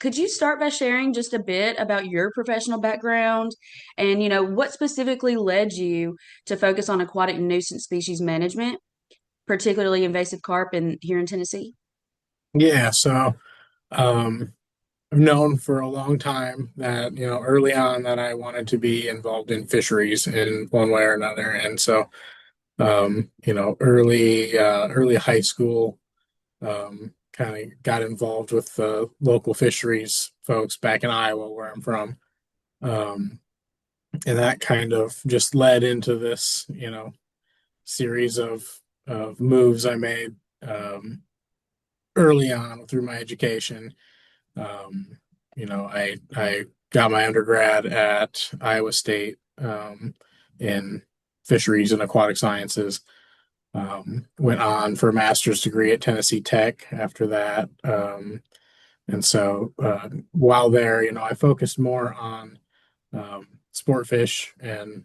could you start by sharing just a bit about your professional background and, what specifically led you to focus on aquatic nuisance species management, particularly invasive carp here in Tennessee? Yeah, so um, I've known for a long time that, early on that I wanted to be involved in fisheries in one way or another. And so, early high school, kind of got involved with the local fisheries folks back in Iowa, where I'm from. Um, and that kind of just led into this, series of moves I made early on through my education. Um, I got my undergrad at Iowa State in fisheries and aquatic sciences. Went on for a master's degree at Tennessee Tech after that. And so while there, I focused more on sport fish and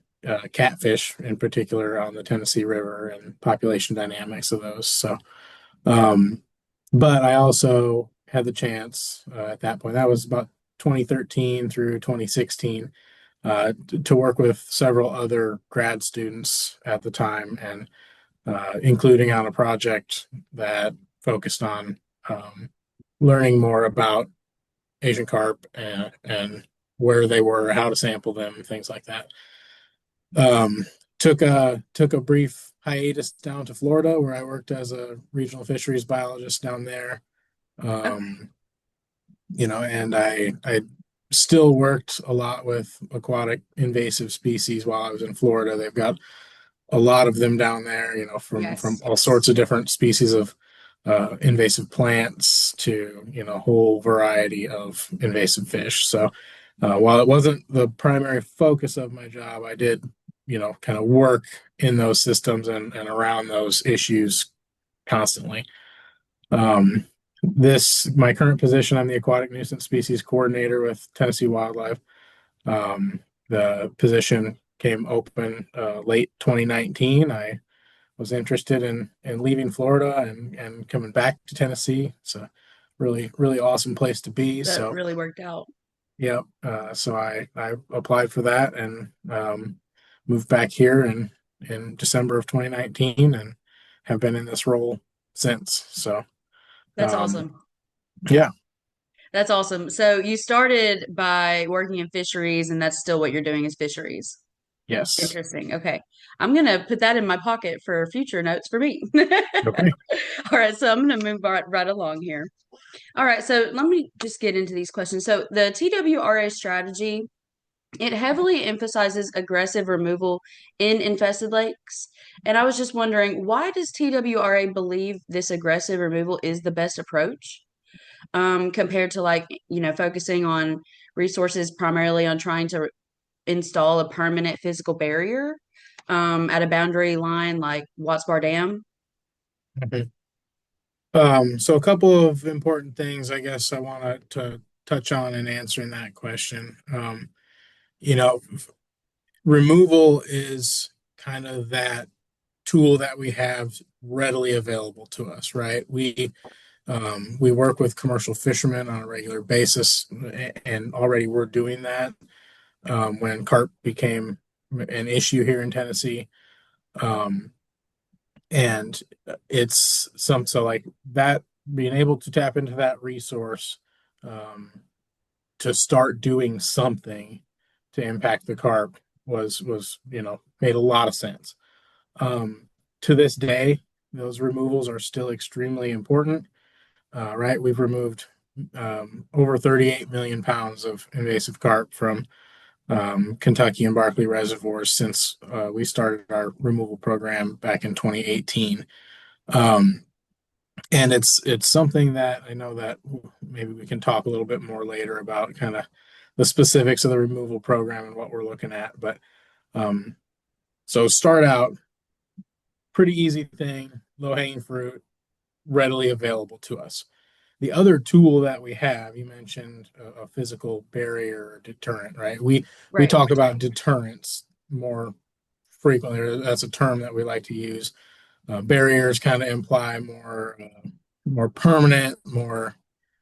catfish in particular on the Tennessee River and population dynamics of those. Um, but I also had the chance at that point, that was about 2013 through 2016, to work with several other grad students at the time, and including on a project that focused on learning more about Asian carp and where they were, how to sample them, things like that. Um, took a brief hiatus down to Florida, where I worked as a regional fisheries biologist down there. Okay. Um, and I still worked a lot with aquatic invasive species while I was in Florida. They've got a lot of them down there, from Yes. all sorts of different species of invasive plants to, a whole variety of invasive fish. So while it wasn't the primary focus of my job, I did, kind of work in those systems and around those issues constantly. Um, my current position, I'm the Aquatic Nuisance Species Coordinator with Tennessee Wildlife. The position came open late 2019. I was interested in leaving Florida and coming back to Tennessee. It's a really, really awesome place to be. That So, really worked out. yeah, so I applied for that and moved back here in December of 2019 and have been in this role since. So, That's um, awesome. yeah, That's awesome. So you started by working in fisheries, and that's still what you're doing is fisheries. yes. Interesting. Okay. I'm going to put that in my pocket for future notes for me. Okay. All right. So I'm going to move right along here. All right. So let me just get into these questions. So the TWRA strategy, it heavily emphasizes aggressive removal in infested lakes. And I was just wondering, why does TWRA believe this aggressive removal is the best approach? Compared to like, focusing on resources primarily on trying to install a permanent physical barrier at a boundary line like Watts Bar Dam. Okay. So a couple of important things I guess I want to touch on in answering that question. You know, Removal is kind of that tool that we have readily available to us, right? We work with commercial fishermen on a regular basis, and already we're doing that when carp became an issue here in Tennessee. Um, and it's so like that, being able to tap into that resource um, to start doing something to impact the carp was made a lot of sense. To this day, those removals are still extremely important. Right, we've removed over 38 million pounds of invasive carp from Kentucky and Barkley reservoirs since we started our removal program back in 2018. Um, and it's something that I know that maybe we can talk a little bit more later about kind of the specifics of the removal program and what we're looking at. But um, so start out pretty easy thing, low hanging fruit, readily available to us. The other tool that we have, you mentioned a physical barrier or deterrent, right? We Right. talk about deterrents more frequently. That's a term that we like to use. Barriers kind of imply more permanent, more.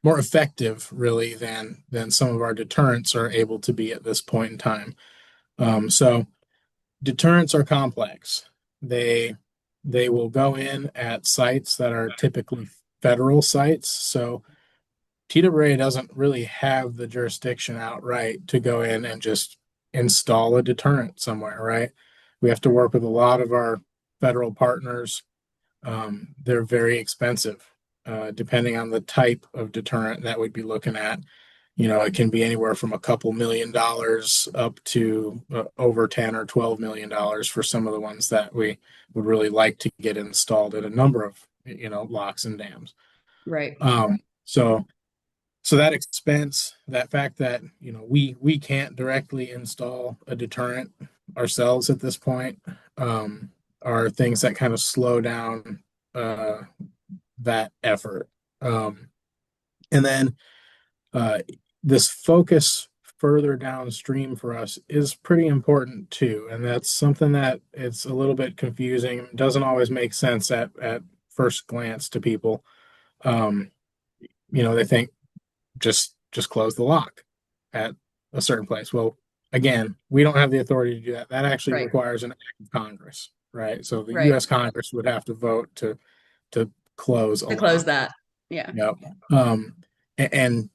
more effective really than some of our deterrents are able to be at this point in time. So deterrents are complex. They they will go in at sites that are typically federal sites. So TWRA doesn't really have the jurisdiction outright to go in and just install a deterrent somewhere, right? We have to work with a lot of our federal partners. They're very expensive, depending on the type of deterrent that we'd be looking at. It can be anywhere from a couple $1 million up to over 10 or $12 million for some of the ones that we would really like to get installed at a number of, locks and dams. Right. So that expense, that fact that, we can't directly install a deterrent ourselves at this point, are things that kind of slow down uh, that effort. And then uh, this focus further downstream for us is pretty important too. And that's something that it's a little bit confusing, doesn't always make sense at first glance to people. Um, they think just close the lock at a certain place. Well, again, we don't have the authority to do that. That actually Right. requires an act of Congress, right? So the Right. U.S. Congress would have to vote to close a To close lock. that. Yeah. Yep. And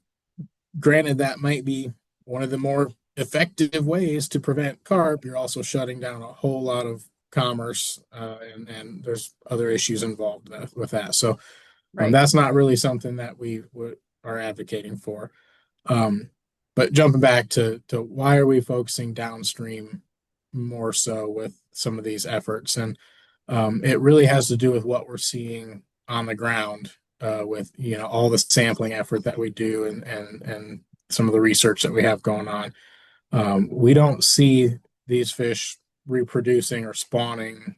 granted, that might be one of the more effective ways to prevent carp. You're also shutting down a whole lot of commerce, and there's other issues involved with that. So Right. that's not really something that we are advocating for. Um, but jumping back to why are we focusing downstream more so with some of these efforts? And it really has to do with what we're seeing on the ground, with all the sampling effort that we do, and some of the research that we have going on. We don't see these fish reproducing or spawning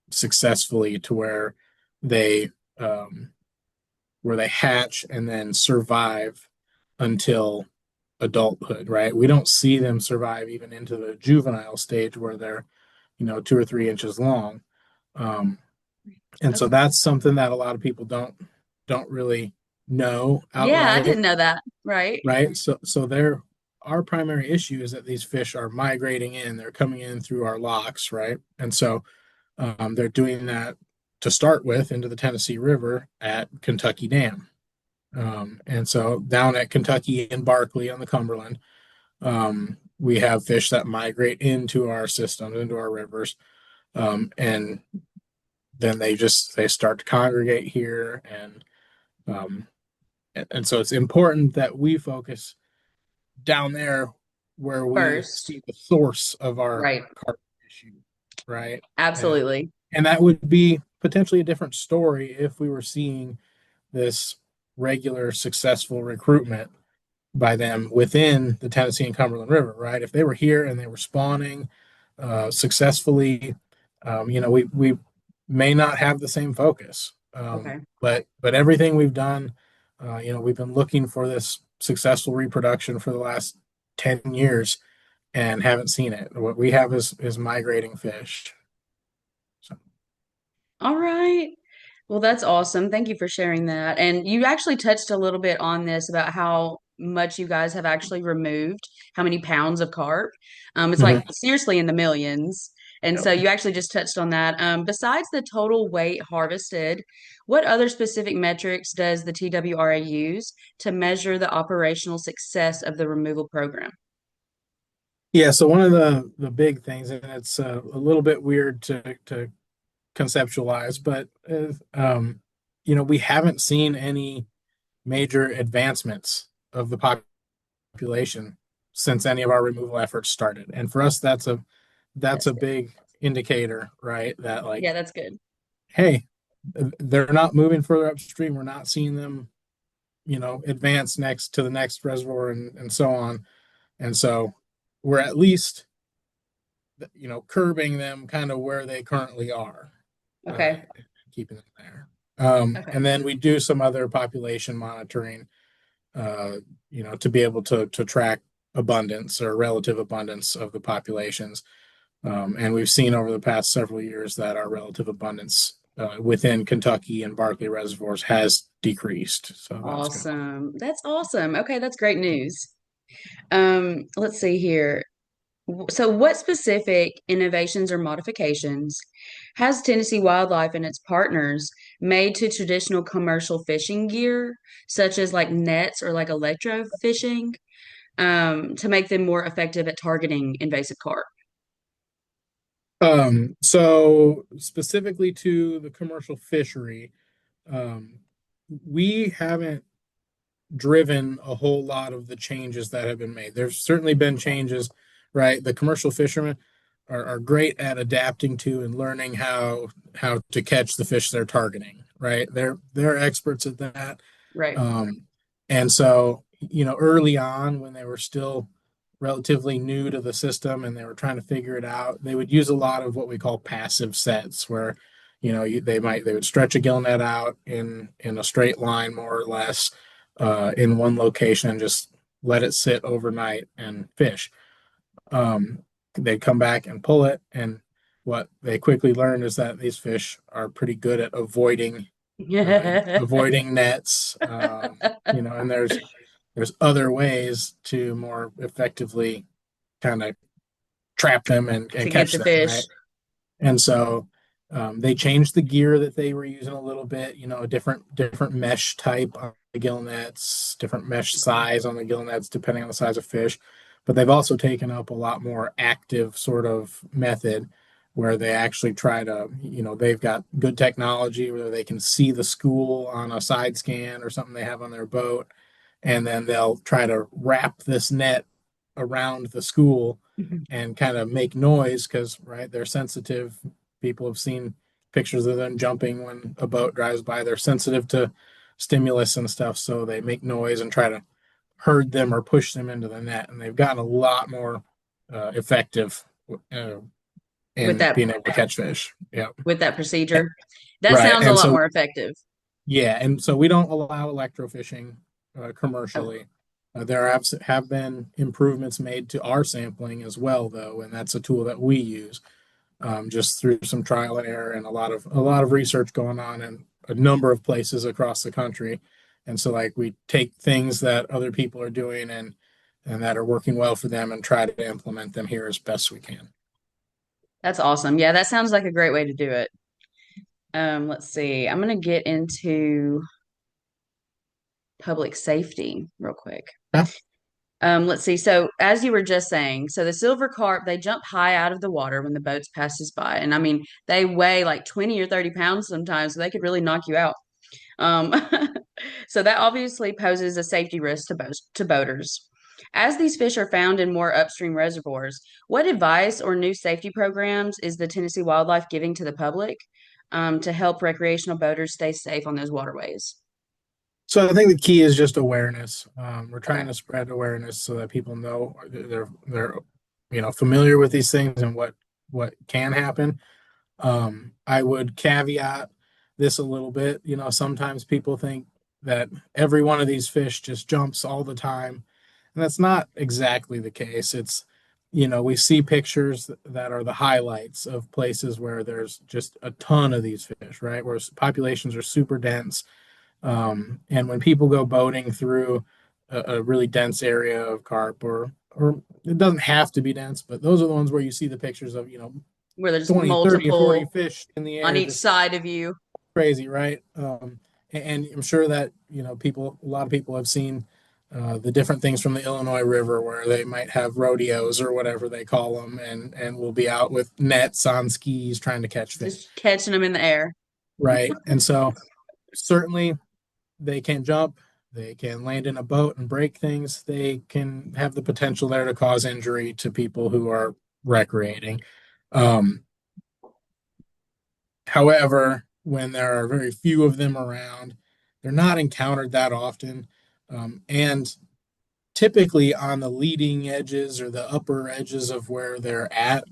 successfully to they um, where they hatch and then survive until adulthood, right? We don't see them survive even into the juvenile stage where they're, 2 or 3 inches long. Um, and so Okay. that's something that a lot of people don't really know Yeah, I outright, didn't know that. Right. right? So our primary issue is that these fish are migrating in, they're coming in through our locks, right? And so they're doing that to start with into the Tennessee River at Kentucky Dam. And so down at Kentucky and Barkley on the Cumberland, we have fish that migrate into our systems, into our rivers, and then they start to congregate here, um, and so it's important that we focus down there where we First. see the source of our Right. carp issue, right? And Absolutely. and that would be potentially a different story if we were seeing this regular successful recruitment by them within the Tennessee and Cumberland River, right? If they were here and they were spawning successfully, we may not have the same focus. Okay. But everything we've done, we've been looking for this successful reproduction for the last 10 years and haven't seen it. What we have is migrating fish. So, All right. Well, that's awesome. Thank you for sharing that. And you actually touched a little bit on this about how much you guys have actually removed, how many pounds of carp. It's like mhm. seriously in the millions. And so Yep. you actually just touched on that. Besides the total weight harvested, what other specific metrics does the TWRA use to measure the operational success of the removal program? Yeah, so one of the big things, and it's a little bit weird to conceptualize, but we haven't seen any major advancements of the population since any of our removal efforts started. And for us, that's That's a good. big indicator, right? That Yeah, like, that's good. hey, they're not moving further upstream. We're not seeing them, advance next to the next reservoir and so on. And so we're at least, curbing them kind of where they currently are, Okay. keeping them there. Okay. And then we do some other population monitoring, to be able to track abundance or relative abundance of the populations. And we've seen over the past several years that our relative abundance within Kentucky and Barkley reservoirs has decreased. So that's good. Awesome. That's awesome. Okay, that's great news. Let's see here. So, what specific innovations or modifications has Tennessee Wildlife and its partners made to traditional commercial fishing gear, such as like nets or like electro fishing, to make them more effective at targeting invasive carp? So specifically to the commercial fishery, um, we haven't driven a whole lot of the changes that have been made. There's certainly been changes, right? The commercial fishermen are great at adapting to and learning how to catch the fish they're targeting, right? They're experts at that. Right. Um, and so, early on when they were still relatively new to the system and they were trying to figure it out, they would use a lot of what we call passive sets where, they would stretch a gill net out in a straight line more or less in one location and just let it sit overnight and fish. They'd come back and pull it, and what they quickly learned is that these fish are pretty good at avoiding nets. And there's other ways to more effectively kind of trap them and To get catch the them, fish. right? And so they changed the gear that they were using a little bit, a different mesh type on the gill nets, different mesh size on the gill nets, depending on the size of fish. But they've also taken up a lot more active sort of method where they actually try to, they've got good technology where they can see the school on a side scan or something they have on their boat. And then they'll try to wrap this net around the school and kind of make noise because, right, they're sensitive. People have seen pictures of them jumping when a boat drives by. They're sensitive to stimulus and stuff, so they make noise and try to herd them or push them into the net. And they've gotten a lot more effective with in that being able to catch fish. Yeah, with that procedure. That right. sounds a And lot so more effective. yeah, and so we don't allow electrofishing Oh, commercially. There have been improvements made to our sampling as well, though, and that's a tool that we use just through some trial and error and a lot of research going on in a number of places across the country. And so, like, we take things that other people are doing and that are working well for them and try to implement them here as best we can. that's awesome. Yeah, that sounds like a great way to do it. Let's see. I'm gonna get into public safety real quick. Yeah. Let's see. So as you were just saying, so the silver carp, they jump high out of the water when the boats passes by. And I mean, they weigh like 20 or 30 pounds sometimes, so they could really knock you out. Um, so that obviously poses a safety risk to boaters. As these fish are found in more upstream reservoirs, what advice or new safety programs is the Tennessee Wildlife giving to the public to help recreational boaters stay safe on those waterways? So I think the key is just awareness. We're trying Okay. to spread awareness so that people know they're familiar with these things and what can happen. I would caveat this a little bit. Sometimes people think that every one of these fish just jumps all the time, and that's not exactly the case. We see pictures that are the highlights of places where there's just a ton of these fish, right? Where populations are super dense and when people go boating through a really dense area of carp, or it doesn't have to be dense, but those are the ones where you see the pictures of, Where there's 20, 30, or 40 multiple fish in the on air, each just side of you. crazy, right? And I'm sure that, a lot of people have seen the different things from the Illinois River where they might have rodeos or whatever they call them, and will be out with nets on skis trying to catch fish, Just catching them in the air. right? And so certainly they can jump, they can land in a boat and break things, they can have the potential there to cause injury to people who are recreating. Um, However, when there are very few of them around, they're not encountered that often. And typically on the leading edges or the upper edges of where they're at,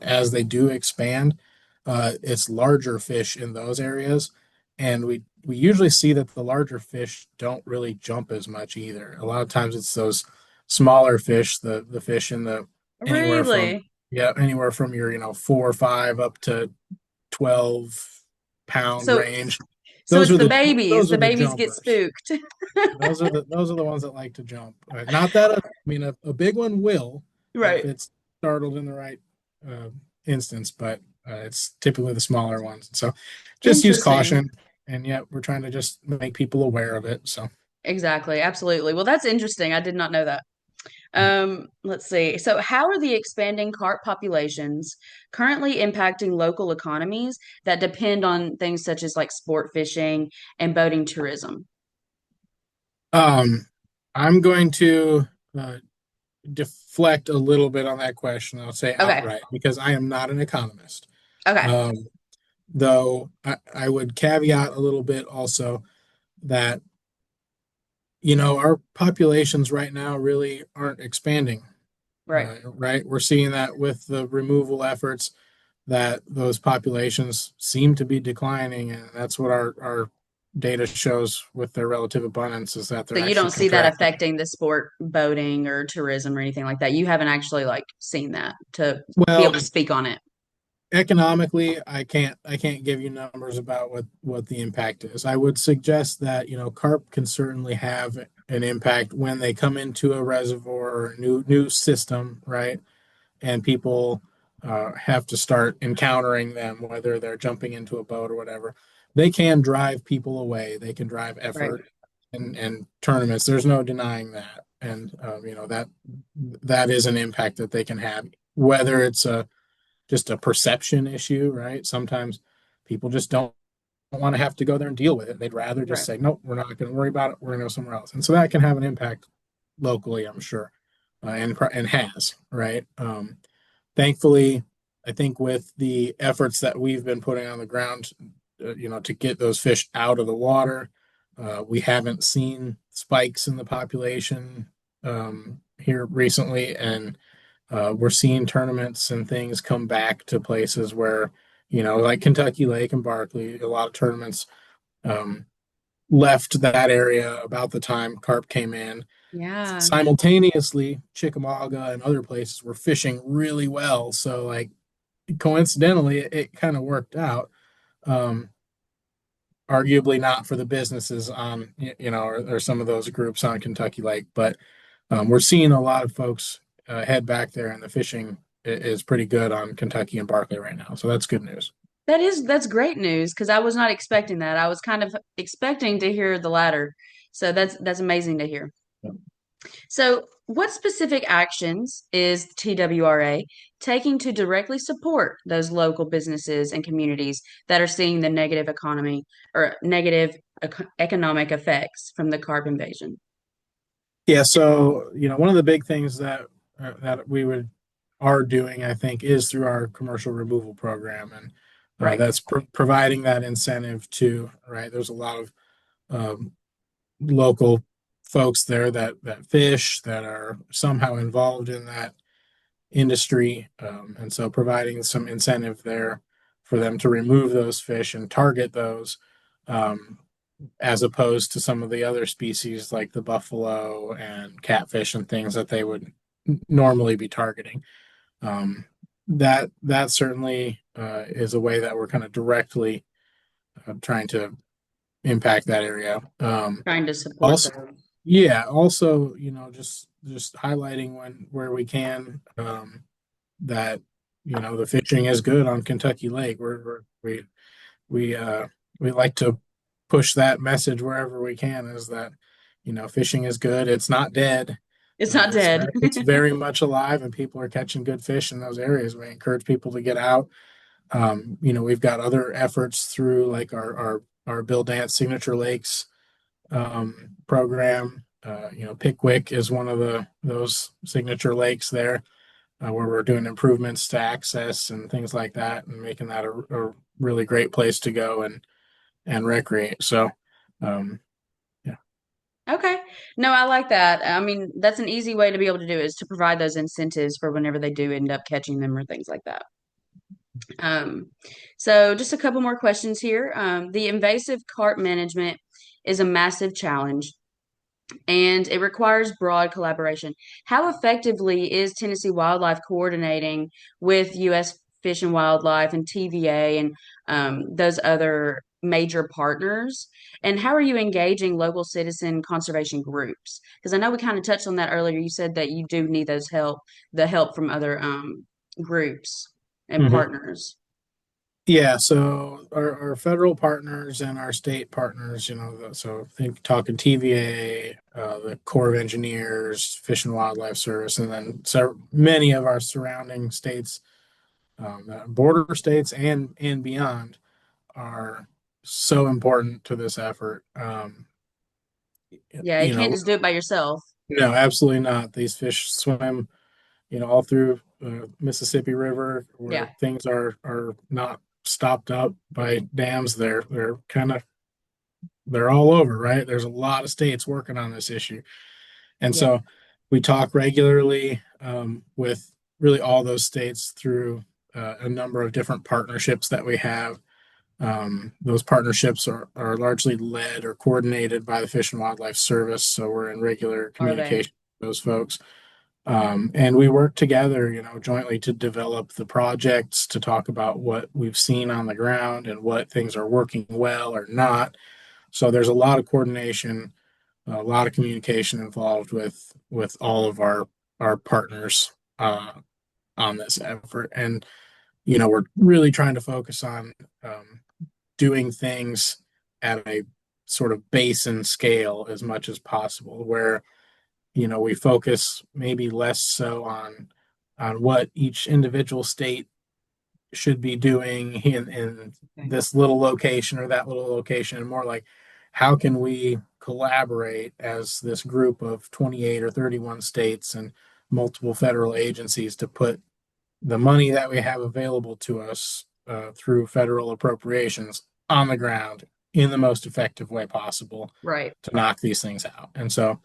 as they do expand, it's larger fish in those areas, and we usually see that the larger fish don't really jump as much either. A lot of times it's those smaller fish, the fish in the anywhere from Really? yeah anywhere from your 4 or 5 up to 12 pound So range. so it's the babies. Those The are the babies get jumpers. spooked. Those are the ones that like to jump. Not that I mean a big one will if Right. it's startled in the right uh, instance, but it's typically the smaller ones. So just use Interesting. caution, and yet we're trying to just make people aware of it. So Exactly. Absolutely. Well, that's interesting. I did not know that. Let's see. So, how are the expanding carp populations currently impacting local economies that depend on things such as like sport fishing and boating tourism? I'm going to uh, deflect a little bit on that question. I'll say Okay. outright because I am not an economist. Okay. Um, though I would caveat a little bit also that our populations right now really aren't expanding. Right. Right, we're seeing that with the removal efforts that those populations seem to be declining, and that's what our data shows with their relative abundance is that So they're you actually don't see that contracting. affecting the sport boating or tourism or anything like that. You haven't actually like seen that to be able Well, to speak on it. economically, I can't give you numbers about what the impact is. I would suggest that carp can certainly have an impact when they come into a reservoir or a new system, right? And people have to start encountering them, whether they're jumping into a boat or whatever. They can drive people away. They can drive Right. effort and tournaments. There's no denying that, and that is an impact that they can have. Whether it's a just a perception issue, right? Sometimes people just don't want to have to go there and deal with it. They'd rather just Right. say, nope, we're not going to worry about it. We're going to go somewhere else. And so that can have an impact locally, I'm sure, and has, right? Thankfully, I think with the efforts that we've been putting on the ground, to get those fish out of the water, we haven't seen spikes in the population here recently, and we're seeing tournaments and things come back to places where, like Kentucky Lake and Barkley, a lot of tournaments um, left that area about the time carp came in. Yeah. Simultaneously, Chickamauga and other places were fishing really well. So, like, coincidentally, it kind of worked out. Um, Arguably not for the businesses on, or some of those groups on Kentucky Lake, but we're seeing a lot of folks head back there, and the fishing is pretty good on Kentucky and Barkley right now. So that's good news. That's great news because I was not expecting that. I was kind of expecting to hear the latter. So that's amazing to hear. So, what specific actions is TWRA taking to directly support those local businesses and communities that are seeing the negative economy or negative economic effects from the carp invasion? Yeah, so one of the big things that we would are doing, I think, is through our commercial removal program, and Right. that's providing that incentive to, right. There's a lot of um, local folks there that fish that are somehow involved in that industry, and so providing some incentive there for them to remove those fish and target those, um, as opposed to some of the other species like the buffalo and catfish and things that they would normally be targeting. Um, that certainly is a way that we're kind of directly trying to impact that area. Trying to support Also, those. yeah, also, just highlighting where we can, that the fishing is good on Kentucky Lake. We we like to push that message wherever we can, is that fishing is good. It's not dead. It's not dead. It's very much alive, and people are catching good fish in those areas. We encourage people to get out. We've got other efforts through like our Bill Dance Signature Lakes program. Pickwick is one of those signature lakes there, where we're doing improvements to access and things like that, and making that a really great place to go and recreate. So, um, yeah, Okay. No, I like that. I mean, that's an easy way to be able to do it, is to provide those incentives for whenever they do end up catching them or things like that. Um, so just a couple more questions here. The invasive carp management is a massive challenge and it requires broad collaboration. How effectively is Tennessee Wildlife coordinating with U.S. Fish and Wildlife and TVA and those other major partners? And how are you engaging local citizen conservation groups? Because I know we kind of touched on that earlier. You said that you do need the help from other groups and Mhm. partners. Yeah, so our federal partners and our state partners, so think talking TVA, the Corps of Engineers, Fish and Wildlife Service, and then so many of our surrounding states, border states and beyond, are so important to this effort. Yeah, you You can't know, just do it by yourself. no, absolutely not. These fish swim, all through the Mississippi River where Yeah, things are not stopped up by dams. They're all over, right? There's a lot of states working on this issue. And yeah, so we talk regularly with really all those states through a number of different partnerships that we have. Those partnerships are largely led or coordinated by the Fish and Wildlife Service. So we're in regular are they? communication with those folks. And we work together, jointly to develop the projects, to talk about what we've seen on the ground and what things are working well or not. So there's a lot of coordination, a lot of communication involved with all of our partners on this effort. And we're really trying to focus on doing things at a sort of basin scale as much as possible, where we focus maybe less so on what each individual state should be doing in Okay. this little location or that little location, and more like how can we collaborate as this group of 28 or 31 states and multiple federal agencies to put the money that we have available to us through federal appropriations on the ground in the most effective way possible Right. to knock these things out. And so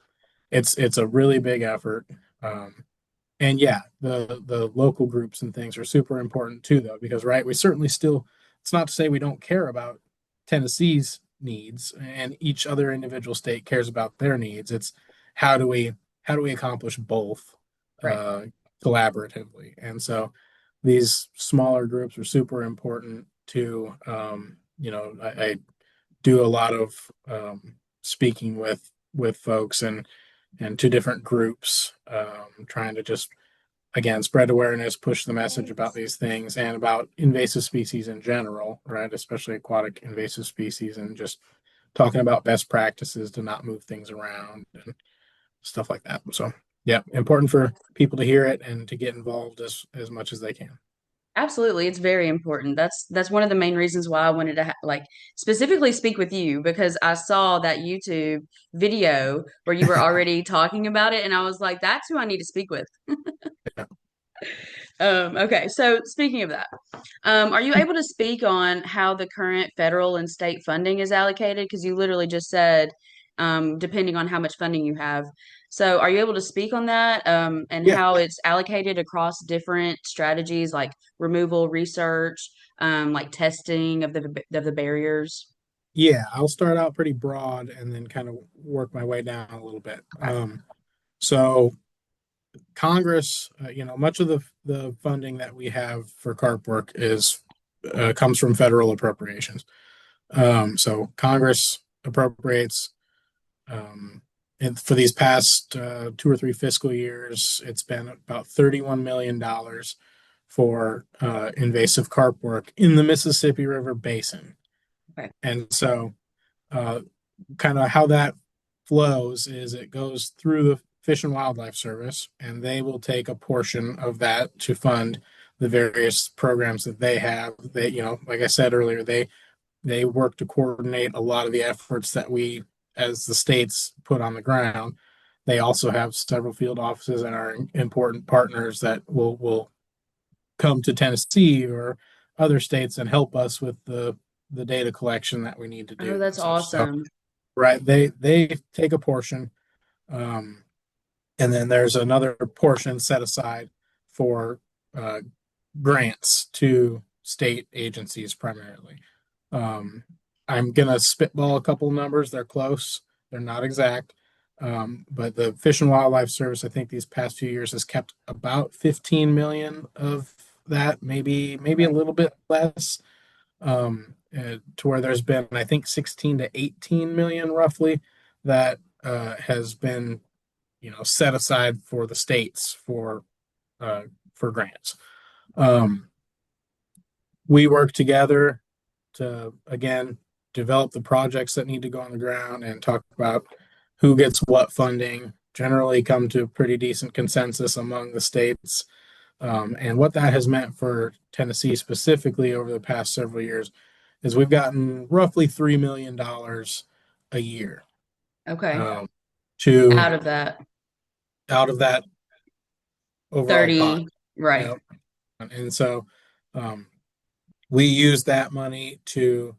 it's a really big effort. And yeah, the local groups and things are super important too, though, because right, we certainly still. It's not to say we don't care about Tennessee's needs, and each other individual state cares about their needs. It's how do we how do we accomplish both Right. uh, collaboratively? And so these smaller groups are super important too. I do a lot of speaking with folks and to different groups, trying to just again spread awareness, push the message about these things and about invasive species in general, right? Especially aquatic invasive species, and just talking about best practices to not move things around and stuff like that. So yeah, important for people to hear it and to get involved as much as they can. Absolutely, it's very important. That's one of the main reasons why I wanted to like specifically speak with you because I saw that YouTube video where you were already talking about it, and I was like, that's who I need to speak with. Yeah. Okay, so speaking of that, are you able to speak on how the current federal and state funding is allocated? Because you literally just said, depending on how much funding you have. So, are you able to speak on that, and Yeah. how it's allocated across different strategies like removal, research, like testing of the barriers? Yeah, I'll start out pretty broad and then kind of work my way down a little bit. Okay. So Congress, much of the funding that we have for carp work is comes from federal appropriations. So Congress appropriates, and for these past 2 or 3 fiscal years, it's been about $31 million for invasive carp work in the Mississippi River Basin. Okay. And so, uh, kind of how that flows is it goes through the Fish and Wildlife Service, and they will take a portion of that to fund the various programs that they have. They, like I said earlier, they work to coordinate a lot of the efforts that we, as the states, put on the ground. They also have several field offices and are important partners that will come to Tennessee or other states and help us with the data collection that we need to Oh, do and that's such. So, awesome. right, they take a portion, um, and then there's another portion set aside for uh, grants to state agencies primarily. Um, I'm gonna spitball a couple numbers. They're close. They're not exact. But the Fish and Wildlife Service, I think these past few years has kept about 15 million of that, maybe a Okay. little bit less, to where there's been, I think, 16 to 18 million roughly that has been, set aside for the states uh, for grants. Um, we work together to, again, develop the projects that need to go on the ground and talk about who gets what funding, generally come to a pretty decent consensus among the states. And what that has meant for Tennessee specifically over the past several years is we've gotten roughly $3 million a year, Okay. um, to Out of that out of that overall pot. 30, right. Yep. And so, um, we use that money to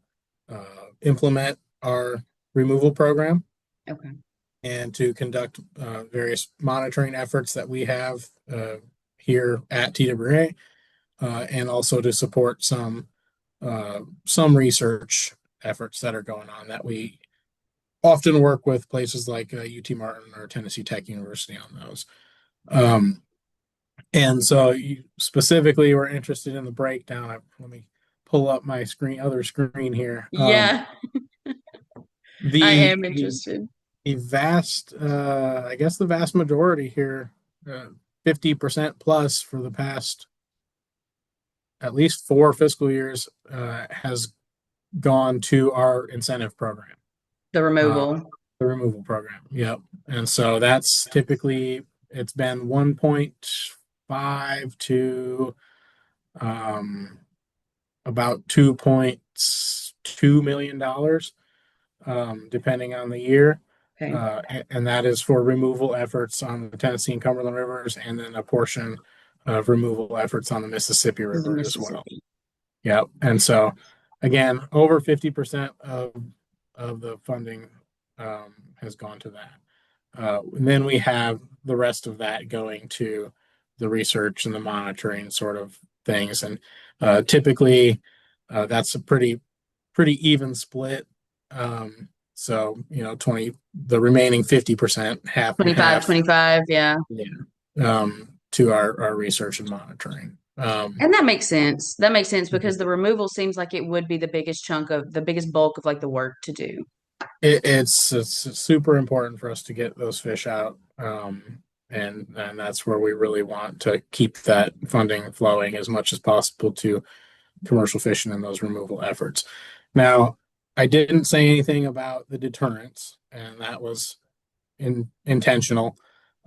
implement our removal program Okay. and to conduct various monitoring efforts that we have here at TWRA, and also to support some research efforts that are going on that we often work with places like UT Martin or Tennessee Tech University on those. Um, and so you specifically were interested in the breakdown. Let me pull up my other screen here. Yeah, I The, am the interested. the vast, I guess the vast majority here, 50% plus for the past at least 4 fiscal years, has gone to our incentive program, The uh, removal. the removal program. Yep. And so that's typically, it's been 1.5 to um, about $2.2 million, depending on the year. Okay. And that is for removal efforts on the Tennessee and Cumberland rivers, and then a portion of removal efforts on the Mississippi The River as well. Mississippi. Yep. And so, again, over 50% of the funding has gone to that. And then we have the rest of that going to the research and the monitoring sort of things. And typically, that's a pretty even split. So, the remaining 50%, half and 25, half, 25. Yeah. yeah, to our research and monitoring. And that makes sense. That makes sense because the removal seems like it would be the biggest chunk of the biggest bulk of like the work to do. It's super important for us to get those fish out, and that's where we really want to keep that funding flowing as much as possible to commercial fishing and those removal efforts. Now, I didn't say anything about the deterrents, and that was intentional.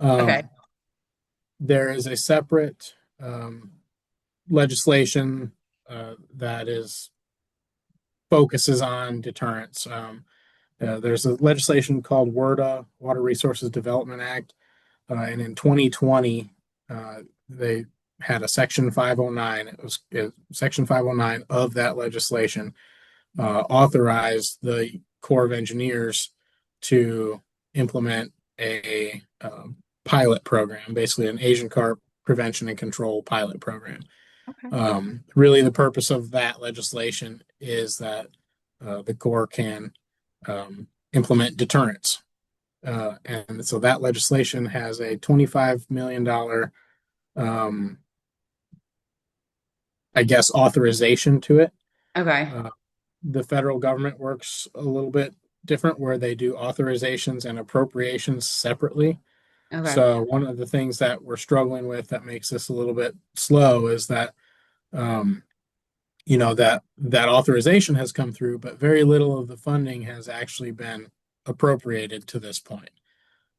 Okay. Um, there is a separate legislation that is focuses on deterrence. There's a legislation called WRDA, Water Resources Development Act, and in 2020, they had a Section 509. It was Section 509 of that legislation authorized the Corps of Engineers to implement a pilot program, basically an Asian carp prevention and control pilot program. Okay. Really, the purpose of that legislation is that the Corps can implement deterrents. And so that legislation has a $25 million, I guess, authorization to it. Okay. Uh, the federal government works a little bit different where they do authorizations and appropriations separately. Okay. So one of the things that we're struggling with that makes this a little bit slow is that um, that authorization has come through, but very little of the funding has actually been appropriated to this point.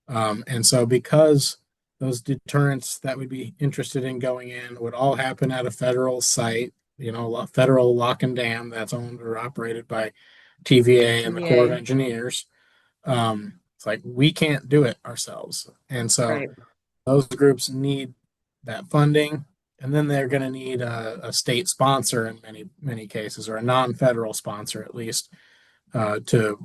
And so because those deterrents that would be interested in going in would all happen at a federal site, a federal lock and dam that's owned or operated by TVA and the Corps of TVA. Engineers. It's like we can't do it ourselves. And so Right. those groups need that funding. And then they're going to need a state sponsor in many cases, or a non-federal sponsor at least, to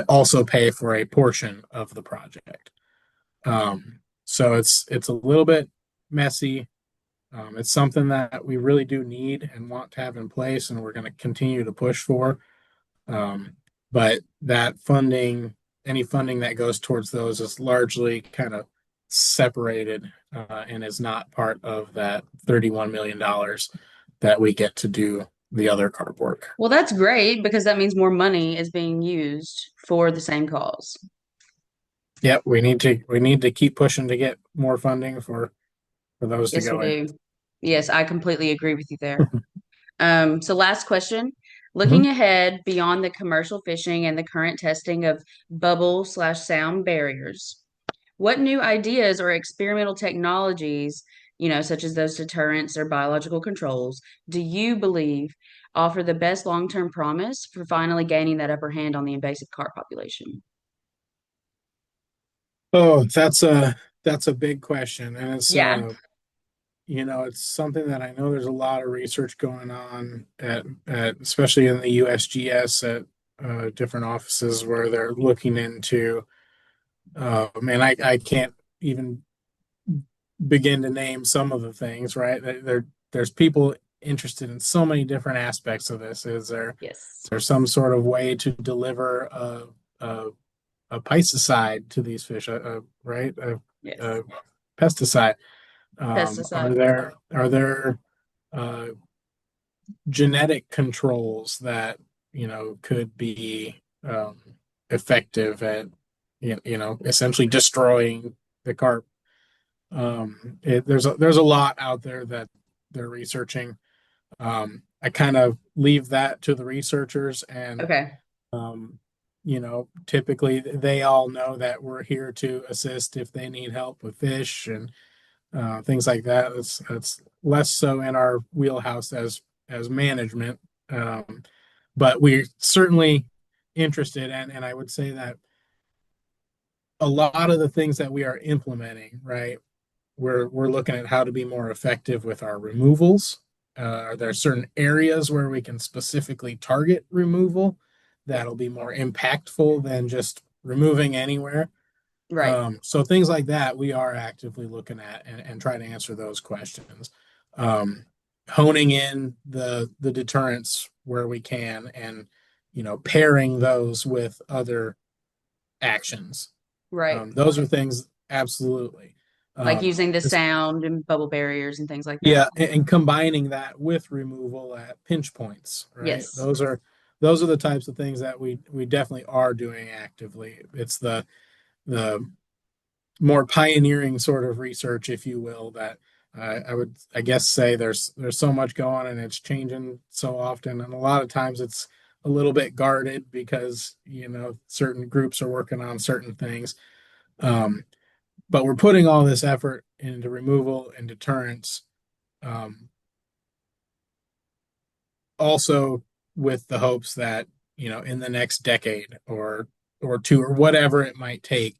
also pay for a portion of the project. So it's a little bit messy. It's something that we really do need and want to have in place, and we're going to continue to push for. Um, but that funding, any funding that goes towards those, is largely kind of separated and is not part of that $31 million that we get to do the other carp work. Well, that's great because that means more money is being used for the same cause. Yep, we need to keep pushing to get more funding for those to Yes, we go in. do. Yes, I completely agree with you there. So last question. Mhm. Looking ahead beyond the commercial fishing and the current testing of bubble/sound barriers, what new ideas or experimental technologies, such as those deterrents or biological controls, do you believe offer the best long-term promise for finally gaining that upper hand on the invasive carp population? Oh, that's a big question, and it's Yeah. it's something that I know there's a lot of research going on at especially in the USGS at different offices where they're looking into. Man, I can't even begin to name some of the things, right? There's people interested in so many different aspects of this. Is Yes. there some sort of way to deliver a, a pesticide to these fish, right? A Yes. pesticide. Are Pesticide. there uh, genetic controls that could be effective at essentially destroying the carp? There's a lot out there that they're researching. I kind of leave that to the researchers, and Okay. um, typically they all know that we're here to assist if they need help with fish and things like that. It's less so in our wheelhouse as management, but we're certainly interested, and I would say that a lot of the things that we are implementing, right? We're looking at how to be more effective with our removals. Are there certain areas where we can specifically target removal that'll be more impactful than just removing anywhere? Right. So things like that we are actively looking at and trying to answer those questions. Honing in the deterrents where we can, and pairing those with other actions. Right. Those are things absolutely. Like Um, using the this- sound and bubble barriers and things like that. yeah, and combining that with removal at pinch points, right? Yes. Those are the types of things that we definitely are doing actively. It's the more pioneering sort of research, if you will, that I would, I guess, say there's so much going and it's changing so often, and a lot of times it's a little bit guarded because certain groups are working on certain things. Um, but we're putting all this effort into removal and deterrence, um, also with the hopes that in the next decade or two or whatever it might take,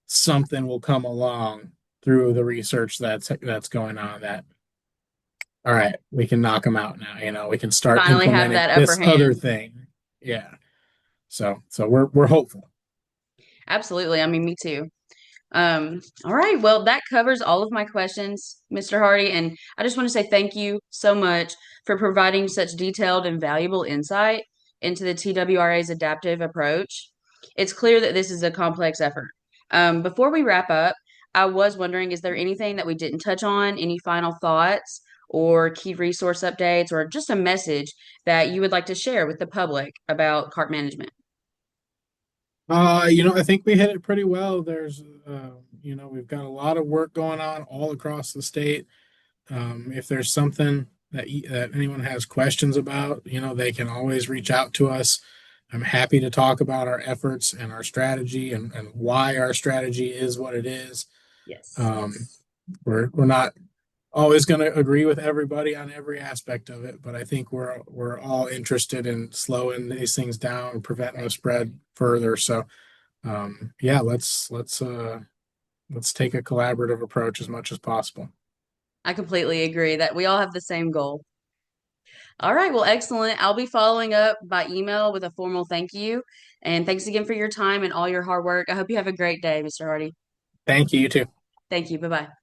something will come along through the research that's going on that, all right, we can knock them out now. We can start Finally have implementing that upper this other hand. thing. Yeah. So we're hopeful. Absolutely. I mean, me too. All right. Well, that covers all of my questions, Mr. Hardy. And I just want to say thank you so much for providing such detailed and valuable insight into the TWRA's adaptive approach. It's clear that this is a complex effort. Before we wrap up, I was wondering, is there anything that we didn't touch on? Any final thoughts or key resource updates or just a message that you would like to share with the public about carp management? I think we hit it pretty well. We've got a lot of work going on all across the state. If there's something that anyone has questions about, they can always reach out to us. I'm happy to talk about our efforts and our strategy and why our strategy is what it is. Yes. Um, we're not always going to agree with everybody on every aspect of it, but I think we're all interested in slowing these things down and preventing the spread further. So yeah, let's take a collaborative approach as much as possible. I completely agree that we all have the same goal. All right, well, excellent. I'll be following up by email with a formal thank you. And thanks again for your time and all your hard work. I hope you have a great day, Mr. Hardy. Thank you, you too. Thank you. Bye bye.